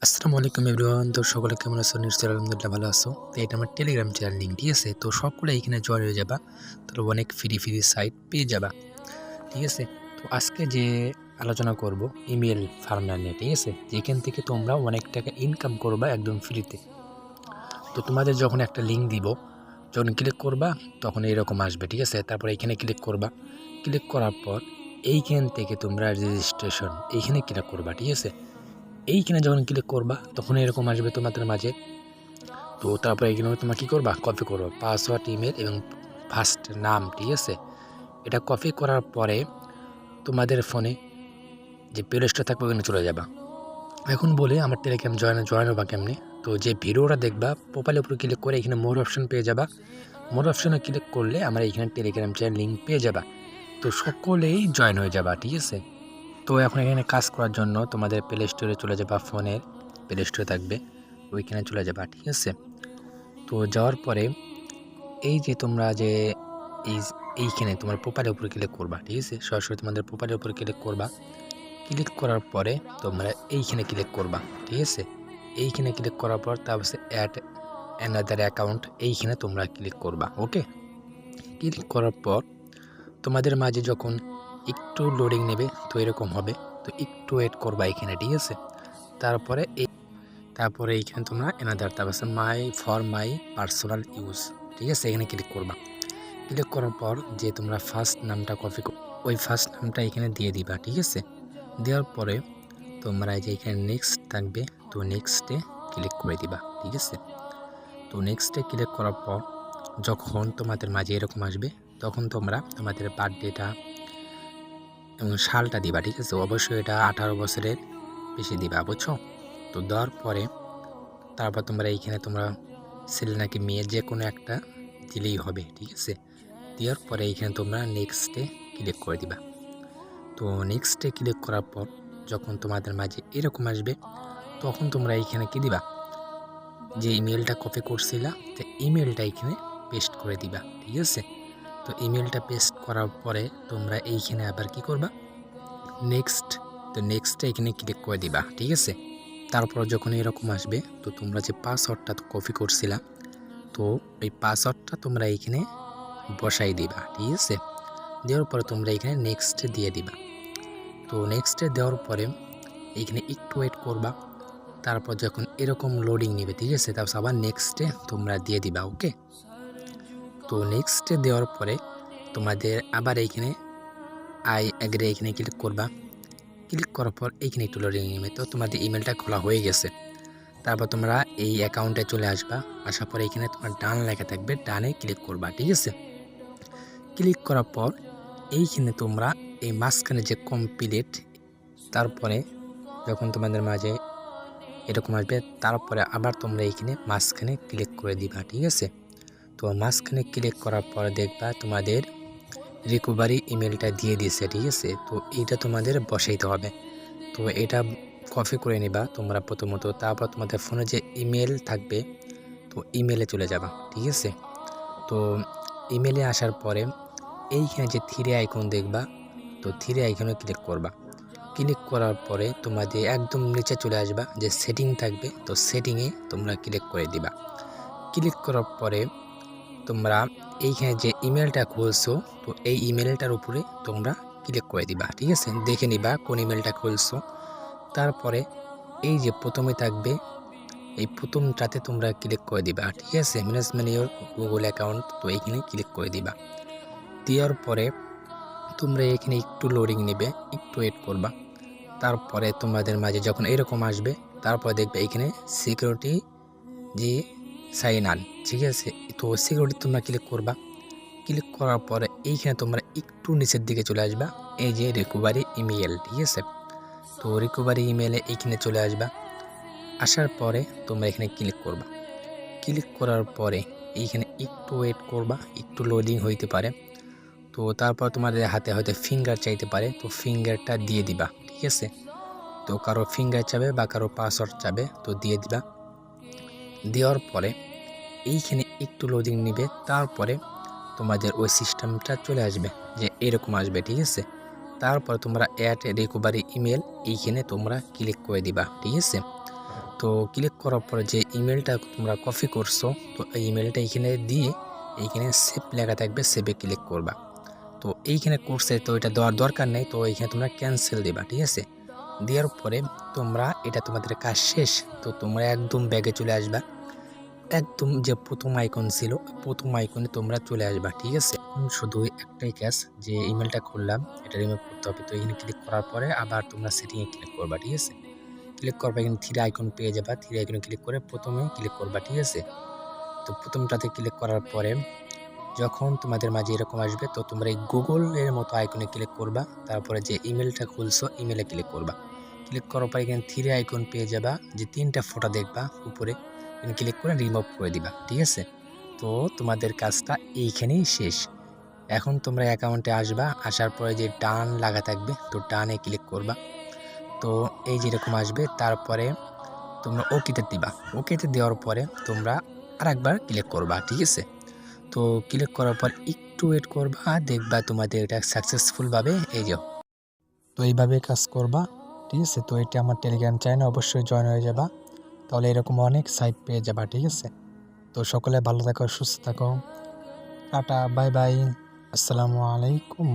আসসালামু আলাইকুম এভরিওয়ান। তো সকলে কেমন আছো? নিশ্চয়ই আলহামদুলিল্লাহ ভালো আছো। তো এটা আমার টেলিগ্রাম চ্যানেল লিঙ্ক, ঠিক আছে? তো সকলে এখানে জয়েন হয়ে যাবা, তাহলে অনেক ফ্রি সাইট পেয়ে যাবা, ঠিক আছে? তো আজকে যে আলোচনা করব ইমেল ফার্মার নিয়ে, ঠিক আছে? যেখান থেকে তোমরা অনেক টাকা ইনকাম করবা একদম ফ্রিতে। তো তোমাদের যখন একটা লিঙ্ক দিব, যখন ক্লিক করবা তখন এরকম আসবে, ঠিক আছে? তারপর এখানে ক্লিক করবা, ক্লিক করার পর এইখান থেকে তোমরা রেজিস্ট্রেশন এইখানে ক্লিক করবা, ঠিক আছে? এইখানে যখন ক্লিক করবা তখন এরকম আসবে তোমাদের মাঝে। তো তারপরে এখানে তোমরা কী করবা, কপি করবা পাসওয়ার্ড, ইমেল এবং ফার্স্ট নাম, ঠিক আছে? এটা কপি করার পরে তোমাদের ফোনে যে প্লে স্টোর থাকবে ওখানে চলে যাবা। এখন বলে আমার টেলিগ্রাম জয়েন হবা কেমনি। তো যে ভিডিওটা দেখবা প্রোফাইলের উপর ক্লিক করে এখানে মোর অপশন পেয়ে যাবা। মোর অপশনে ক্লিক করলে আমার এখানে টেলিগ্রাম চ্যানেল লিঙ্ক পেয়ে যাবা। তো সকলেই জয়েন হয়ে যাবা, ঠিক আছে? তো এখন এখানে কাজ করার জন্য তোমাদের প্লে স্টোরে চলে যাবা, ফোনের প্লে স্টোরে থাকবে ওইখানে চলে যাবা, ঠিক আছে? তো যাওয়ার পরে এই যে তোমরা যে এইখানে তোমার প্রোফাইলের উপরে ক্লিক করবা, ঠিক আছে? সরাসরি তোমাদের প্রোফাইলের উপরে ক্লিক করবা। ক্লিক করার পরে তোমরা এইখানে ক্লিক করবা, ঠিক আছে? এইখানে ক্লিক করার পর তারপর অ্যাড অ্যানাদার অ্যাকাউন্ট এইখানে তোমরা ক্লিক করবা। ওকে, ক্লিক করার পর তোমাদের মাঝে যখন একটু লোডিং নেবে তো এরকম হবে। তো একটু ওয়েট করবা এখানে, ঠিক আছে? তারপরে এইখানে তোমরা অ্যানাদার তারপর মাই পার্সোনাল ইউজ, ঠিক আছে? এখানে ক্লিক করবা। ক্লিক করার পর যে তোমরা ফার্স্ট নামটা কপি ওই ফার্স্ট নামটা এখানে দিয়ে দিবা, ঠিক আছে? দেওয়ার পরে তোমরা যে এখানে নেক্সট থাকবে তো নেক্সটে ক্লিক করে দিবা, ঠিক আছে? তো নেক্সটে ক্লিক করার পর যখন তোমাদের মাঝে এরকম আসবে তখন তোমরা তোমাদের বার্থডেটা এবং সালটা দিবা, ঠিক আছে? অবশ্যই এটা 18 বছরের বেশি দিবা, বুঝছো? তো দেওয়ার পরে তারপর তোমরা এইখানে তোমরা ছেলে নাকি মেয়ে যে কোনো একটা দিলেই হবে, ঠিক আছে? দেওয়ার পরে এইখানে তোমরা নেক্সটে ক্লিক করে দিবা। তো নেক্সটে ক্লিক করার পর যখন তোমাদের মাঝে এরকম আসবে তখন তোমরা এইখানে কি দিবা, যে ইমেলটা কপি করছিলা তো ইমেলটা এখানে পেস্ট করে দিবা, ঠিক আছে? তো ইমেলটা পেস্ট করার পরে তোমরা এইখানে আবার কি করবা, নেক্সট। তো নেক্সটে এখানে ক্লিক করে দিবা, ঠিক আছে? তারপর যখন এরকম আসবে তো তোমরা যে পাসওয়ার্ডটা কপি করছিলা তো এই পাসওয়ার্ডটা তোমরা এইখানে বসাই দিবা, ঠিক আছে? দেওয়ার পরে তোমরা এখানে নেক্সটে দিয়ে দিবা। তো নেক্সটে দেওয়ার পরে এইখানে একটু ওয়েট করবা। তারপর যখন এরকম লোডিং নেবে, ঠিক আছে? তারপর আবার নেক্সটে তোমরা দিয়ে দিবা। ওকে, তো নেক্সটে দেওয়ার পরে তোমাদের আবার এইখানে আই অ্যাগ্রি এখানে ক্লিক করবা। ক্লিক করার পর এইখানে একটু লোডিং নেবে। তো তোমাদের ইমেলটা খোলা হয়ে গেছে। তারপর তোমরা এই অ্যাকাউন্টে চলে আসবা। আসার পরে এখানে তোমার ডান লেখা থাকবে, ডানে ক্লিক করবা, ঠিক আছে? ক্লিক করার পর এইখানে তোমরা এই মাঝখানে যে কমপ্লিট, তারপরে যখন তোমাদের মাঝে এরকম আসবে তারপরে আবার তোমরা এইখানে মাঝখানে ক্লিক করে দিবা, ঠিক আছে? তো মাঝখানে ক্লিক করার পর দেখবা তোমাদের রিকভারি ইমেলটা দিয়ে দিয়েছে, ঠিক আছে? তো এইটা তোমাদের বসাইতে হবে। তো এটা কপি করে নিবা তোমরা প্রথমত। তারপর তোমাদের ফোনে যে ইমেল থাকবে তো ইমেলে চলে যাবা, ঠিক আছে? তো ইমেলে আসার পরে এইখানে যে থ্রি আইকন দেখবা তো থ্রি আইকনে ক্লিক করবা। ক্লিক করার পরে তোমাদের একদম নিচে চলে আসবা, যে সেটিং থাকবে তো সেটিংয়ে তোমরা ক্লিক করে দিবা। ক্লিক করার পরে তোমরা এইখানে যে ইমেলটা খুলছো তো এই ইমেলটার উপরে তোমরা ক্লিক করে দিবা, ঠিক আছে? দেখে নিবা কোন ইমেলটা খুলছো। তারপরে এই যে প্রথমে থাকবে এই প্রথমটাতে তোমরা ক্লিক করে দিবা, ঠিক আছে? ম্যানেজমেন্ট ইওর গুগল অ্যাকাউন্ট তো এইখানে ক্লিক করে দিবা। দেওয়ার পরে তোমরা এখানে একটু লোডিং নেবে, একটু ওয়েট করবা। তারপরে তোমাদের মাঝে যখন এরকম আসবে তারপর দেখবে এখানে সিকিউরিটি যে সাইন আন, ঠিক আছে? তো সিকিউরিটি তোমরা ক্লিক করবা। ক্লিক করার পরে এইখানে তোমরা একটু নিচের দিকে চলে আসবা, এই যে রিকভারি ইমেল, ঠিক আছে? তো রিকভারি ইমেলে এইখানে চলে আসবা। আসার পরে তোমরা এখানে ক্লিক করবা। ক্লিক করার পরে এইখানে একটু ওয়েট করবা, একটু লোডিং হইতে পারে। তো তারপর তোমাদের হাতে হয়তো ফিঙ্গার চাইতে পারে, তো ফিঙ্গারটা দিয়ে দিবা, ঠিক আছে? তো কারো ফিঙ্গার চাবে বা কারো পাসওয়ার্ড চাবে তো দিয়ে দিবা। দেওয়ার পরে এইখানে একটু লোডিং নেবে, তারপরে তোমাদের ওই সিস্টেমটা চলে আসবে, যে এরকম আসবে, ঠিক আছে? তারপর তোমরা অ্যাড রিকভারি ইমেল এইখানে তোমরা ক্লিক করে দিবা, ঠিক আছে? তো তো ক্লিক করার পরে যে ইমেলটা তোমরা কপি করছো, তো এই ইমেলটা এখানে দিয়ে এইখানে সেভ লেখা থাকবে, সেভে ক্লিক করবা। তো এইখানে করছে, তো এটা দেওয়ার দরকার নেই, তো এইখানে তোমরা ক্যান্সেল দেবা, ঠিক আছে। দেওয়ার পরে তোমরা এটা তোমাদের কাজ শেষ। তো তোমরা একদম ব্যাগে চলে আসবা, একদম যে প্রথম আইকন ছিল প্রথম আইকনে তোমরা চলে আসবা, ঠিক আছে। শুধু একটাই কাজ, যে ইমেলটা খুললাম এটা রিমুভ করতে হবে। তো এখানে ক্লিক করার পরে আবার তোমরা সেটিংয়ে ক্লিক করবা, ঠিক আছে। ক্লিক করবা, এখানে থ্রি আইকন পেয়ে যাবা, থ্রি আইকনে ক্লিক করে প্রথমে ক্লিক করবা, ঠিক আছে। তো প্রথমটাতে ক্লিক করার পরে যখন তোমাদের মাঝে এরকম আসবে, তো তোমরা এই গুগলের মতো আইকনে ক্লিক করবা, তারপরে যে ইমেলটা খুলছো ইমেলে ক্লিক করবা। ক্লিক করার পর এখানে থ্রি আইকন পেয়ে যাবা, যে তিনটা ফটো দেখবা উপরে, এখানে ক্লিক করে রিমুভ করে দিবা, ঠিক আছে। তো তোমাদের কাজটা এইখানেই শেষ। এখন তোমরা অ্যাকাউন্টে আসবা, আসার পরে যে ডান লাগা থাকবে, তো ডানে ক্লিক করবা। তো এই যেরকম আসবে, তারপরে তোমরা ওকেতে দিবা। ওকেতে দেওয়ার পরে তোমরা আরেকবার ক্লিক করবা, ঠিক আছে। তো ক্লিক করার পর একটু ওয়েট করবা, দেখবা তোমাদের এটা সাকসেসফুলভাবে এই যে। তো এইভাবে কাজ করবা, ঠিক আছে। তো এটা আমার টেলিগ্রাম চ্যানেলে অবশ্যই জয়েন হয়ে যাবা, তাহলে এরকম অনেক সাইট পেয়ে যাবা, ঠিক আছে। তো সকলে ভালো থাকো, সুস্থ থাকো, টাটা, বাই বাই, আসসালামু আলাইকুম।